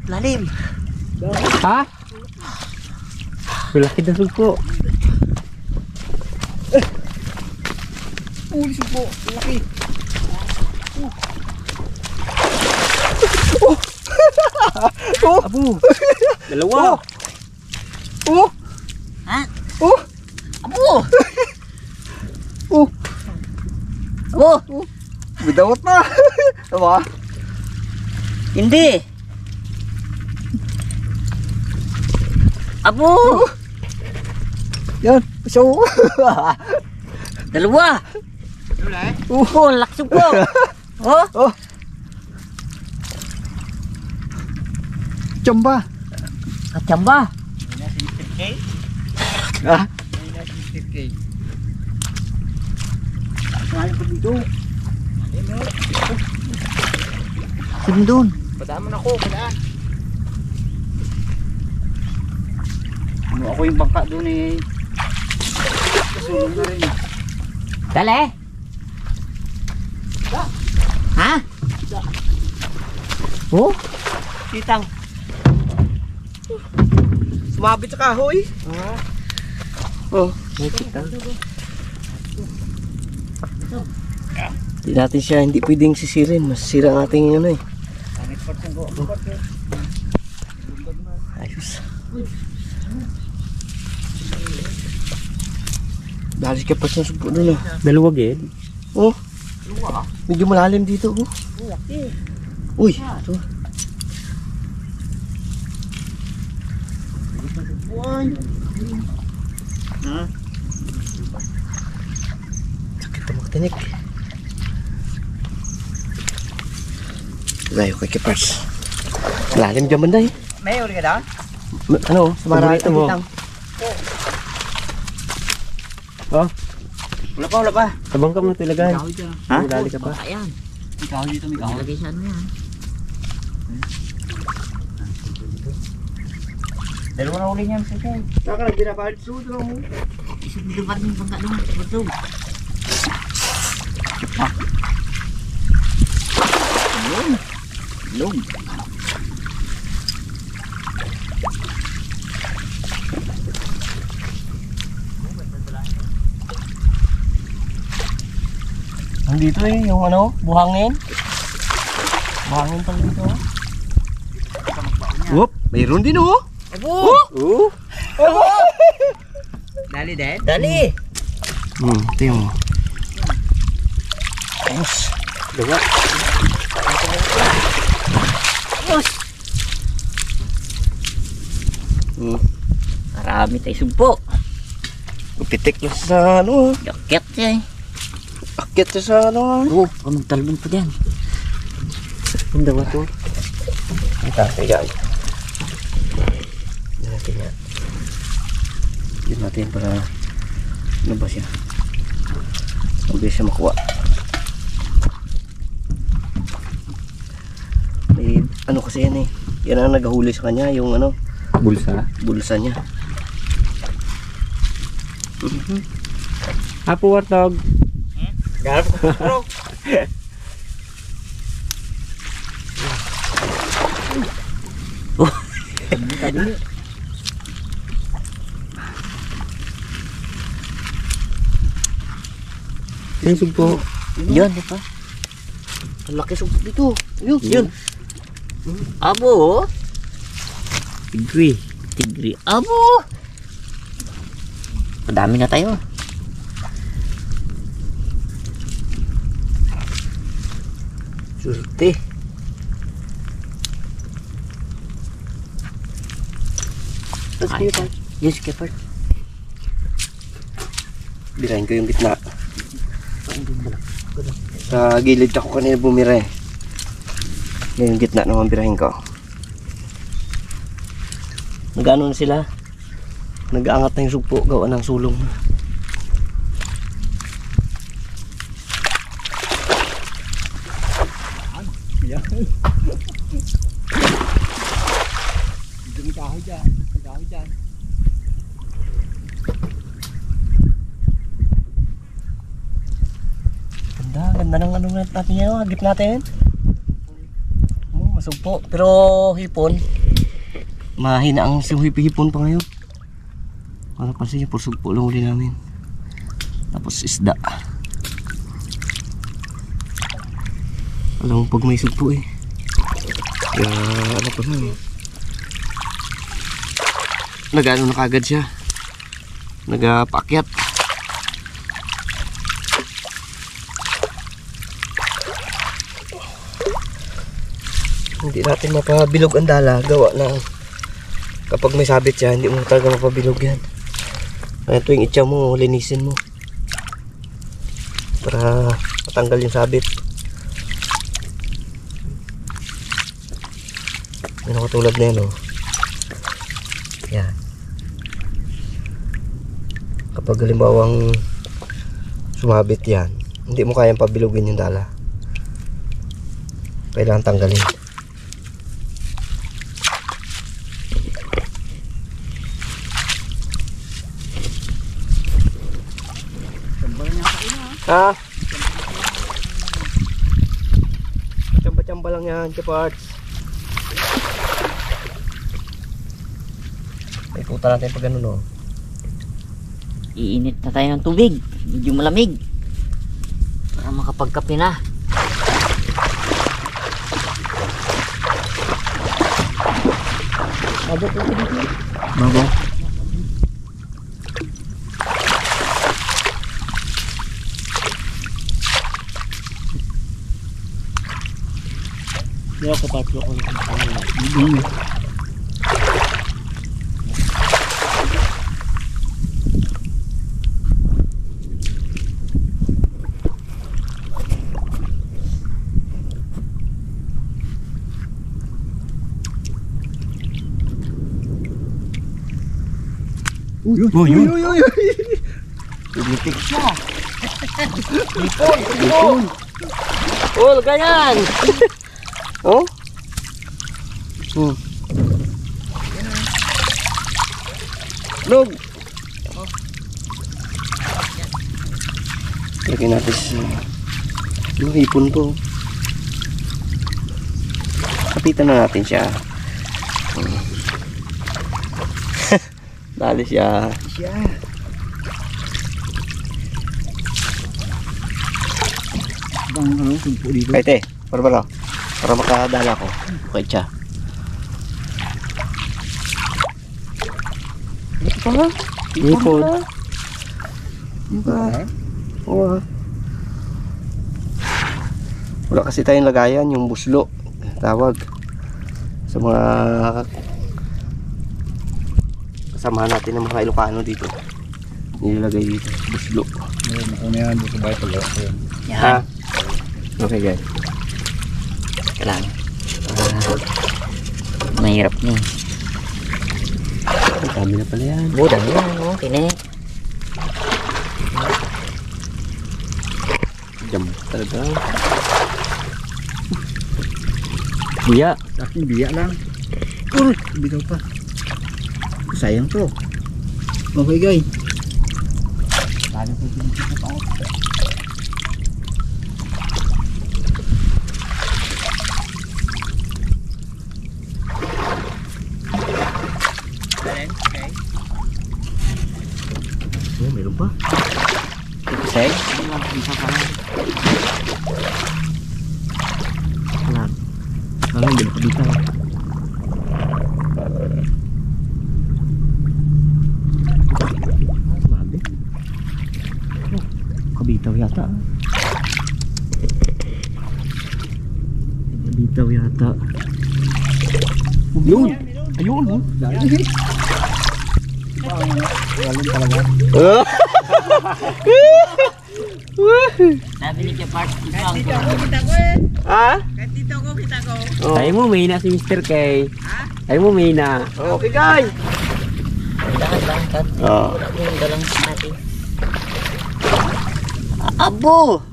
Lalim. Ha? Malaki na sugpo. Sugpo. Laki. Abo. Dalawa. Ha? Oh! Abo! Oh! Abo! Bidawat na! Diba? Hindi! Abo! Yan! So! Dalawa! Oo, lakso po! Oh? Oh! Chamba! Kachamba! Ah? Saan pa dito? Saan doon? Padaan mo na ako, padaan. Ano ako yung bangka doon eh. Kasulong na rin eh. Dali! Ha? Oh? Kitang! Sumabit sa kahoy! Oh! May kita. Hindi natin siya, hindi pwedeng sisirin. Masisira ang ating ano eh. Ayos. Dahil ka pa sa supo doon ah. Dalawa gid. Oh! Medyo malalim dito oh. Uy! Ito. Sakit na magtinik. Layo kay Kipars. Lalim dyan banda eh. May uli ka daw? Ano? Sumaraan Paborito mo. lang. Oh, Wala pa, wala pa. tabang ka mo tilagay. Ha? Dali ka pa. Ayan. Ikaw dito, ikaw. Lagay siya ano yan. Dalawa na uli niyan, sige. Saka na binabahal sudo mo. Isip mo ba rin bangka doon? Ito. Lum. Nandito eh, yung ano, buhangin. Buhangin pala dito. Whoop, mayroon din oh. Abo! Oh. Dali, Dad. Dali! Ito yung. Ayos. Dalawa. Ayos! Marami tayo sumpo. Pitik na sa ano. Jacket siya eh. Akit na sa ano. Oo, magtalbon pa dyan. Ang dalawa to. Ito, kaya. Yan natin yan. Yan natin para ano ba siya. Mabilis siya makuha. May ano kasi yan eh. Yan ang naghahuli sa kanya, yung ano, Bulsa. bulsa niya. Apo wartog. Garap ko bro. Yung sugpo. Yan, di ba? Ang laki sumpo dito. Yun. Yun. Abo! Tigri. Tigri. Abo! Madami na tayo. Surte. Tapos Ay. kayo pa. Yes, Kepard. Birahin ko yung gitna. Sa gilid ako kanina bumira eh. Yung gitna naman birahin ko. Nag-ano na sila? Nag-aangat na yung sugpo. Gawa ng sulong. Ganda, ganda ng ano natin yun. Hagip natin. Masugpo. Pero hipon. mahina ang hipon pa ngayon. Para kasi yung pusog po lang uli namin. Tapos isda. Alam mo pag may sugpo eh. Kaya ano pa lang. Nag-ano na kagad siya. Nagpaakyat. Hindi natin mapabilog ang dala. Gawa na kapag may sabit siya, hindi mo talaga mapabilog yan. Kaya tuwing itcha mo, linisin mo. Para matanggal yung sabit. Ano katulad na yan, oh. Yan. Kapag halimbawang sumabit yan, hindi mo kayang pabilugin yung dala. Kailangan tanggalin. Ha? Chamba-chamba lang yan, kaparts. Ay, puta natin pag ano, no? Iinit na tayo ng tubig. Medyo malamig. Para makapagkape na. Bago. Hindi ako patlo ko. Uy. Tumitik siya. Ipon. Oh, ganyan. Oh. Log. Lagyan natin yung ipon to. Kapitan na natin siya. Dali siya. Bang ano, sumpo dito. Kaya para makadala ko. Okay siya. Ito pa nga. Ipon. Oo. Wala kasi tayong lagayan, yung buslo. Tawag. Sa mga kasama natin ng mga Ilocano dito. Nilagay dito. Buslo. Ano yan, dito ba ito? Ha? Okay guys. Kailangan. Mahirap na eh. Ang dami na pala yan. Budang yan, oh. Tinik. Jam talaga. Biya. Sa akin, biya lang. Bitaw pa. Sayang to. Okay guys. Lalo po dito pa. Oh, meron pa. Say? Wala, hindi nakabitaw. Kabitaw yata. Kabitaw yata. Yun! Ayun! Dali. Walang talaga. Sabi ni Kapart, isang Ha? Tayo mo may na si Mr. K. Tayo mo may na. Okay guys! dahan-dahan kat. Oo. Wala ko yung dalang natin. Abo!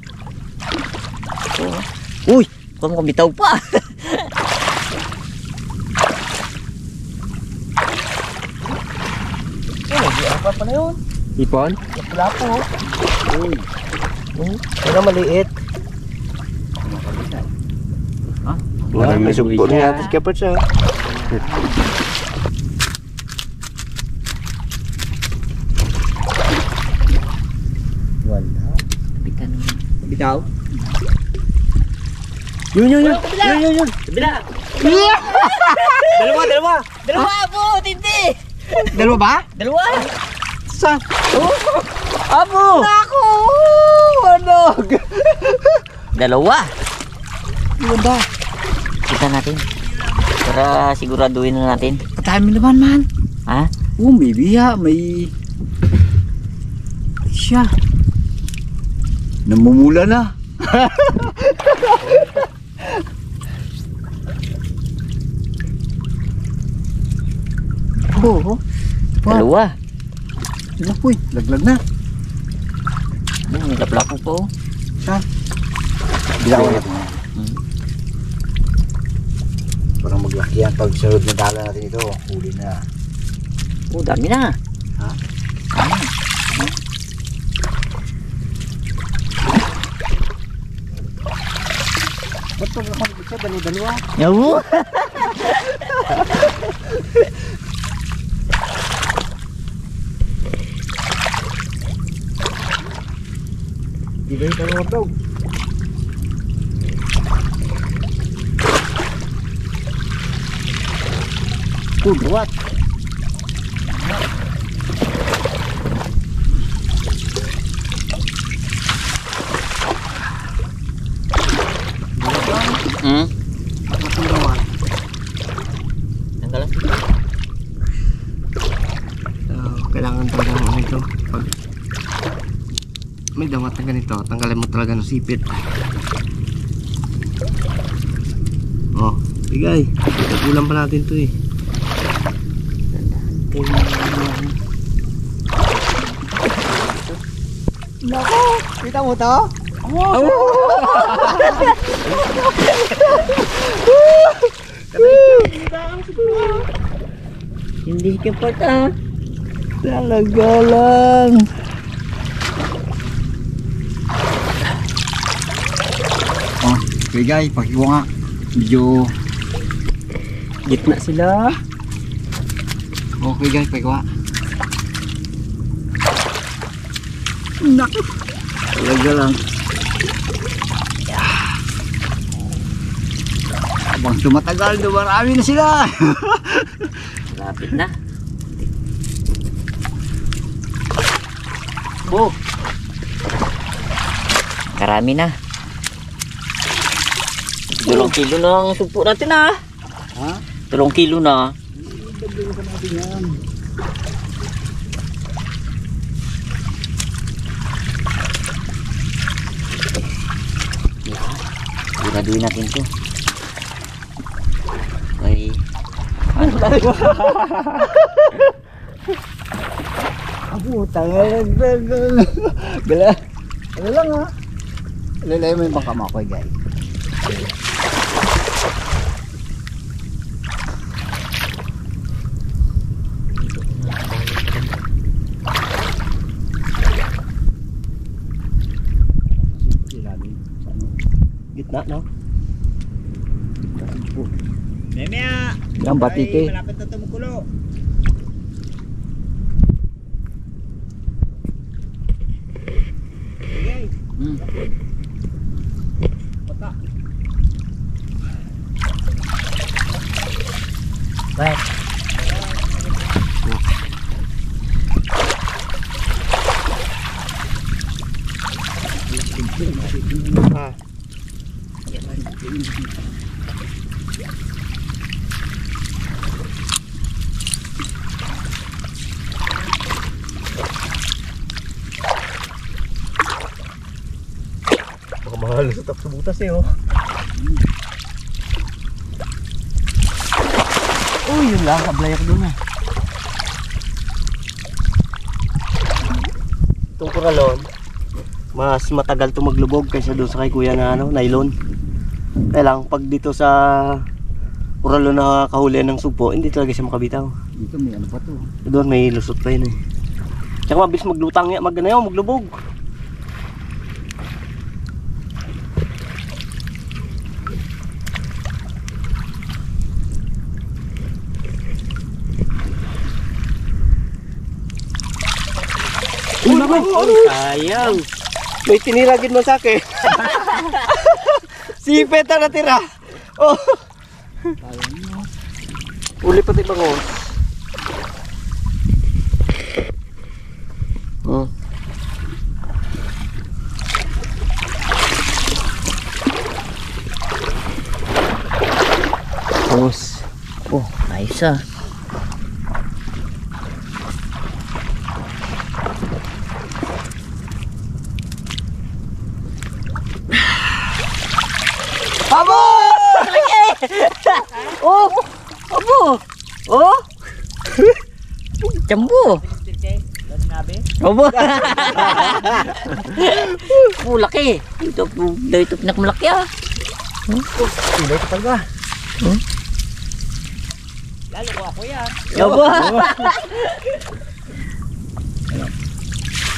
Uy! Kung kumitaw pa! Apa pa na yun? Ipon? Wala po. Uy. Wala maliit. Ha? Wala may sugpo na yata si Kapart siya. Bitaw. Yun. Bila! Dalawa po, tindi! Dalawa ba? Dalawa! Sa? Abo! Ako! Wanog! Dalawa! Ano ba? Kita natin. Para siguraduhin na natin. Dami naman man. Ha? Oh, may biya. May... Siya. Namumula na. Oo. Dalawa. Naku, laglag na. Laplako po. Bilawan natin yan. Parang maglaki yan. Pag sunod na dala natin ito, huli na. Oh, dami na. Ha? Ba't pag ako isa, dalawa? Yawo! Di ba yung dalawa daw? What? Hmm? Tanggalan? Kailangan talaga ng ito. Pag may dawat na ganito, tanggalin mo talaga ng sipit. Oh, bigay. Kulang pa natin to eh. Naku! Kita mo to? Hindi ka pa Talaga lang. Oh, bigay, pakiwa nga. Medyo... Gitna sila. Oh, bigay, pakiwa. Naku! Talaga lang. Habang tumatagal, dumarami na sila. Lapit na. Oh. Karami na. 2 kilo na ang sumpo natin ha. Ha? 3 kilo na. Dagdagan pa natin yan. Siguraduhin natin to. Okay. Ano? Ako, tangalag. Gala. Ano lang ha? Lalay mo yung bangka mo ako, guys. Gitna, no? Yang batike. Malapit na tumukulo. Hmm. Baik. Ah. Baka mahal sa tap sa butas eh, oh. Oh, yun lang, kablayak doon ah. Itong kuralon, mas matagal to maglubog kaysa doon sa kay kuya na ano, nylon. Kaya lang, pag dito sa kuralon na kahulian ng sugpo, hindi talaga siya makabitaw. Dito may ano pa to. Doon may lusot pa yun eh. Tsaka mabilis maglutang yan, maglubog. Uy, sayang. May tiniragin man sa akin. Sipet na natira. Oh. Uli pati bangos. Oh. Bangos. Oh, nice ah. Abo! Oh! Abo! Oh! Jambu! Abo! Oh, laki! Ito pinakamalaki ah. Hindi ko talaga. Lalo ko ako yan. Abo!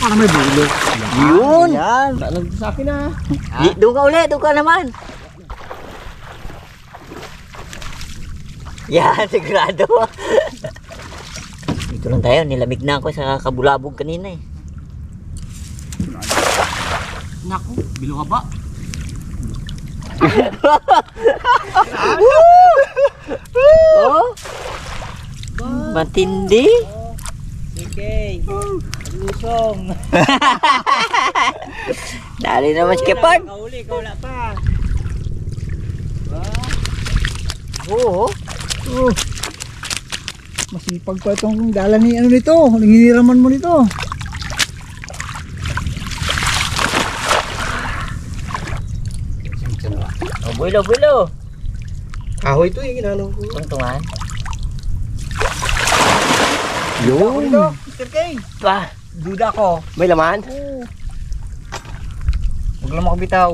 Parang may bulo. Yun! Yan. Alam sa akin na. Doon ka ulit, doon ka naman. Yan, sigurado. Dito lang tayo, nilamig na ako sa kabulabog kanina eh. Naku, bilo ka ba? Oh! Matindi. Okay. Lusong. Dali naman si Kepard. Kauli, kaula pa. Oo. Oh. Masipag pa itong dala ni ano nito. Nangingiraman mo nito. Oh, bulo, bulo. Kahoy to yung ginanong ko. Tuntungan. Yun. Mr. K. Pa. Duda ko. May laman? Huwag lang makabitaw.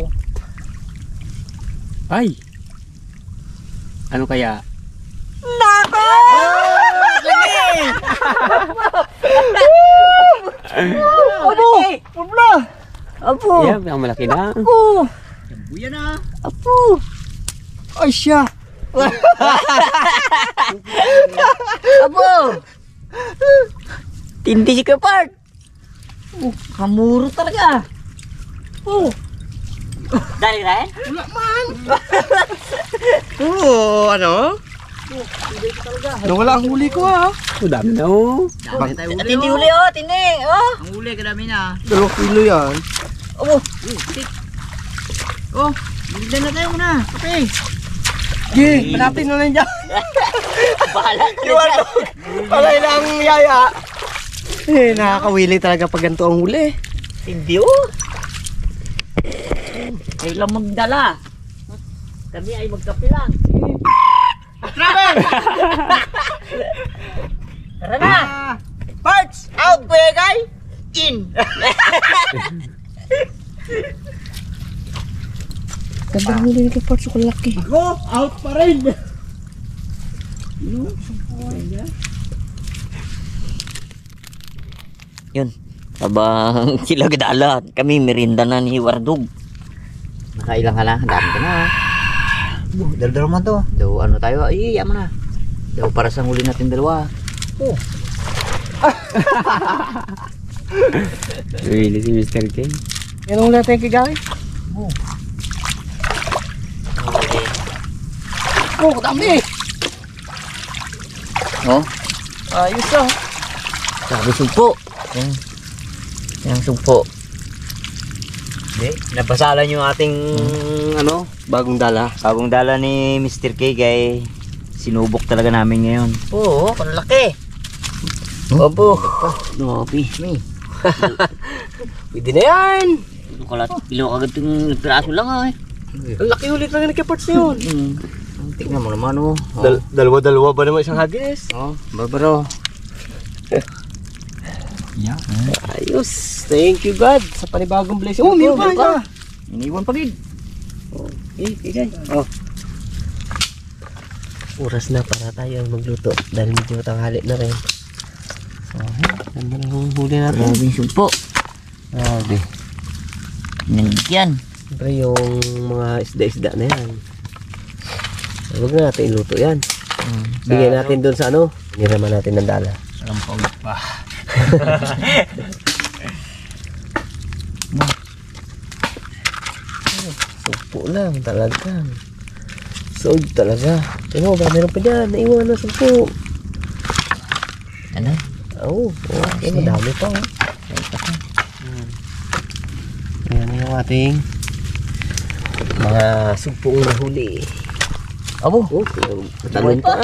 Ay! Ano kaya? Ano? Pabla. Apo. Yeah, ang malaki na. Apo. Buya na. Apo. Ay siya. Apo. Tindi si Kepard. Kamuro talaga. Dali rin? Oo, ano? Nawala ang huli ko ha. Oh, dami na oh. Dami tayo uli. Tindi uli oh, tindi. Oh. Ang uli kadami na. 2 kilo yan. Oh. Oh, bigyan na tayo muna. Okay. Gi, natin na lang dyan. Bahala ka Yung na ano, palay lang yaya. Eh, nakakawili talaga pag ganito ang huli. Tindi oh. Kailan magdala. Kami ay magkape lang. Tara na. Parts out, kuya guy. In. Ganda huli ni Kaparts, ko laki. Go, out pa rin. Yun. Habang sila gadala, kami merinda na ni Wardog. Nakailang ka na, dami ka na. Daldal mo to. Daw ano tayo, ay yaman na. Daw para sa huli natin dalawa. Really si Mr. K. Yan ang natin kigay. Oh, dami. Oh, Ayos ah. sabi sugpo. Yung sugpo. Hindi, napasalan yung ating ano, bagong dala. Bagong dala ni Mr. K kay sinubok talaga namin ngayon. Oo, panlaki. Opo. Grabe. Pwede na yan. Kilo agad yung piraso lang ay. Ang laki ulit lang ni Kaparts na yun. Tingnan mo naman oh. Dalawa-dalawa ba naman isang hagis? Oh, barbaro. Yeah. Ayos. Thank you God sa panibagong blessing. Oh, may pa ka. Iniwan pa gid. Igay. Oh. Oras na para tayo magluto dahil medyo tanghali na rin. So, ganda na yung huli natin. Grabe yung sugpo. Grabe. Nandiyan. Siyempre yung mga isda-isda na yan. Huwag na natin iluto yan. Bigay natin doon sa ano. Niraman natin ng dala. Salampag pa. Sumpo lang, talagang. Sold talaga. Tingnan mo ba, meron pa dyan. Naiwan na sumpo. Ano? Oo, okay, madami pa. Ayan yung ating mga sugpong nahuli. Abo, talon pa.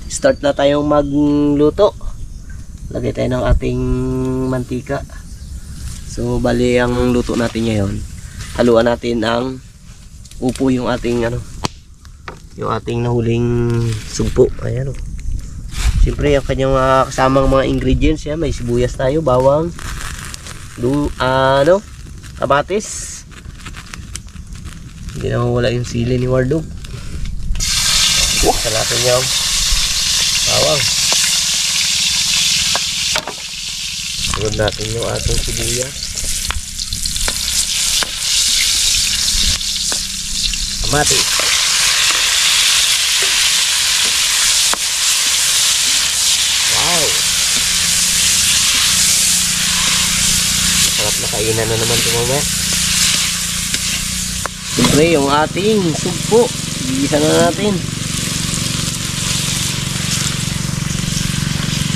Start na tayong magluto. Lagay tayo ng ating mantika. So, bali ang luto natin ngayon. Haluan natin ang upo yung ating yung ating nahuling sugpo. Ayan o. Siyempre, ang kanyang kasamang mga ingredients yan. May sibuyas tayo, bawang, kamatis. Hindi na mawala yung sili ni Wardog. Buksan natin yung bawang. Sunod natin yung ating sibuyas. Kamatis. Wow. Sarap na kainan na naman ito mamaya. Siyempre yung ating sugpo. Igisa na natin.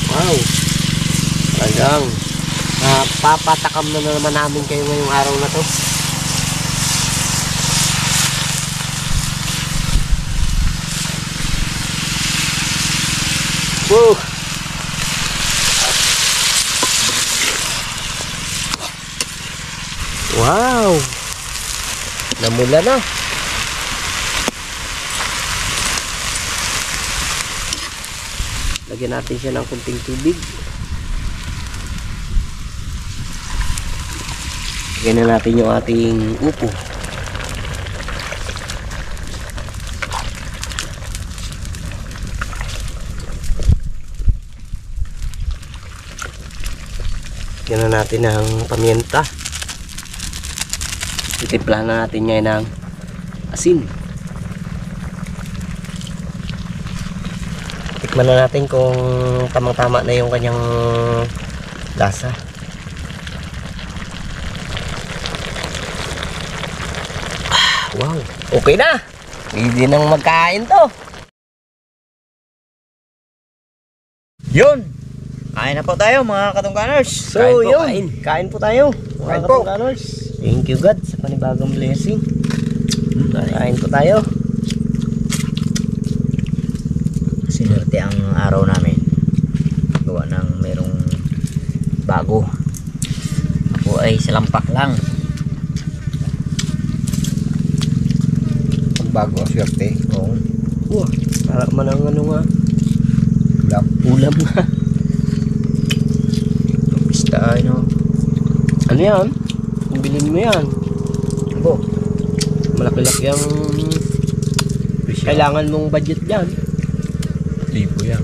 Wow. Talagang papatakam na naman namin kayo ngayong araw na to. Woo! Wow! Namula na. Lagyan natin siya ng kunting tubig. Lagyan na natin yung ating upo. Lagyan na natin ng pamienta. Titiplahan na natin ngayon ng asin. Tikman na natin kung tamang-tama na yung kanyang lasa. Wow, okay na. Hindi nang magkain to. Yun! Kain na po tayo mga katungkaners. So kain po tayo. Kain po. Thank you God sa panibagong blessing. Kain po tayo. Sinerte ang araw namin. Gawa ng merong bago. Ako ay salampak lang. Ang bago ang swerte. Oo. Wow, para man ang nga. Ulam. Ulam nga. Basta Ano yan? Kung bilhin mo yan. Abo. Malaki-laki ang kailangan mong budget dyan. Libo yan.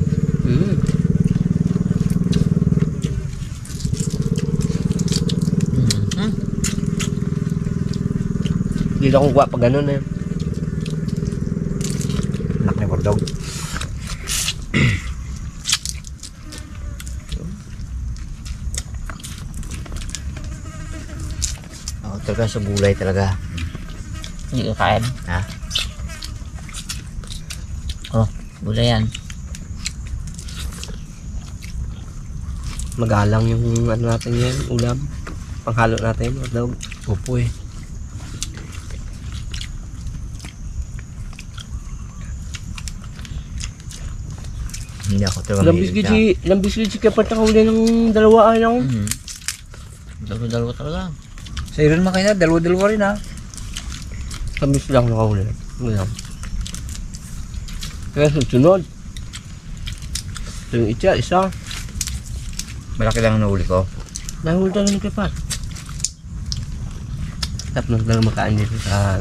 Hindi na kukuha pag ganun eh. Anak ni Wardog. Ako talaga sa gulay talaga. Hindi ka kain? Ha? Oh, gulay yan. Magalang yung natin yan, ulam. Panghalo natin, daw. Upo eh. Hindi ako talaga Ilang biscuit si Kepat nakahuli ng dalawa ayaw. Dalawa talaga. Sa Iron man kayo na, dalawa-dalawa rin ha. Isang bis lang nakahuli. Ulam. Kaya sunod. Ito yung isa. Malaki lang ang nahuli ko. Nahuli talaga ni Kepat. Tapos lang makain dito sa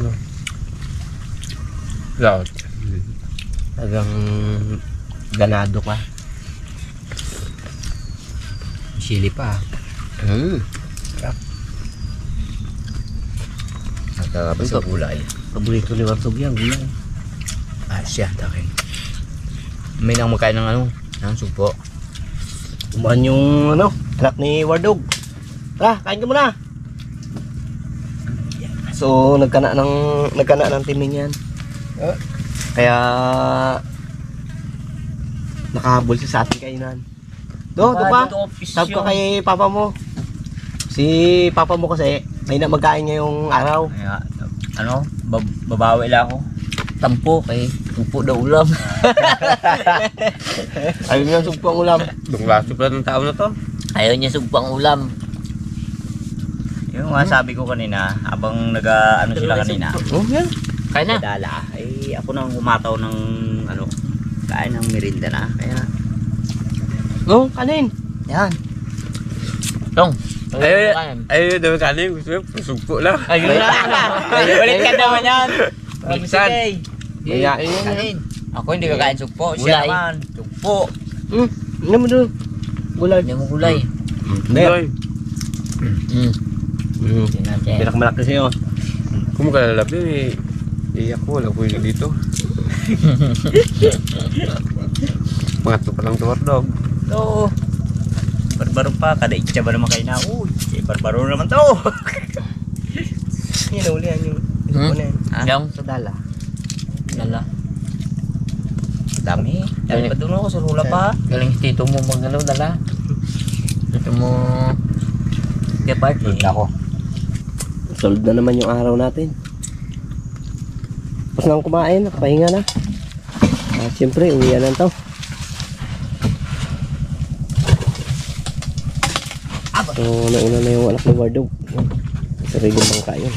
Loud. Talagang ganado ka. Chili pa. Nakakabas sa gulay. Paborito ni Wartog yan, gulay. Siya, takin. May nang makain ng ng sugpo. Kumaan yung anak ni Wardog. Tara, kain ka muna. So So, nagkana ng timing yan. Kaya, nakahabol siya sa ating kainan. Do pa. Sab ka kay papa mo. Si papa mo kasi, may na magkain ngayong araw. Kaya, babawi lang ako. Tampo kay upo daw ulam. Ayaw niya sugpo ang ulam. Klase pala ng tao na to. Ayaw niya sugpang ulam. Yung nga sabi ko kanina, habang nag-ano sila kanina, Oh, yan. kaya na. Dala, ay ako nang umataw ng kain ng merinda na. Kaya, Oh, kanin. yan. Tong. Ayun, dami kanin. Gusto mo, sugpo lang. Ayun na. Balik ka naman yan. Minsan. Mayain yan. Kanin. Ako hindi kakain sugpo. Siya naman. Sugpo. Ano mo doon? Gulay. Hindi mo gulay. Doy. Pinakamalaki sa'yo. Kung makalalabi, iyak ko. Wala ko yun dito. Pangatlo pa lang tuwar dog. Oo. Barbaro pa. Kada itcha ba naman kayo na? Uy, barbaro naman to. Yan, ulihan yung ano yan. Yung sa dala. Dala. Dami. Dami pa doon ako sa rula pa. Galing si tito mo magalaw dala. Tito mo. Kaya party. Ako. Solve na naman yung araw natin. Tapos na akong kumain, nakapahinga na. Siyempre, uwian na to. So, nauna na yung anak ng Wardog. Sarili bang kain.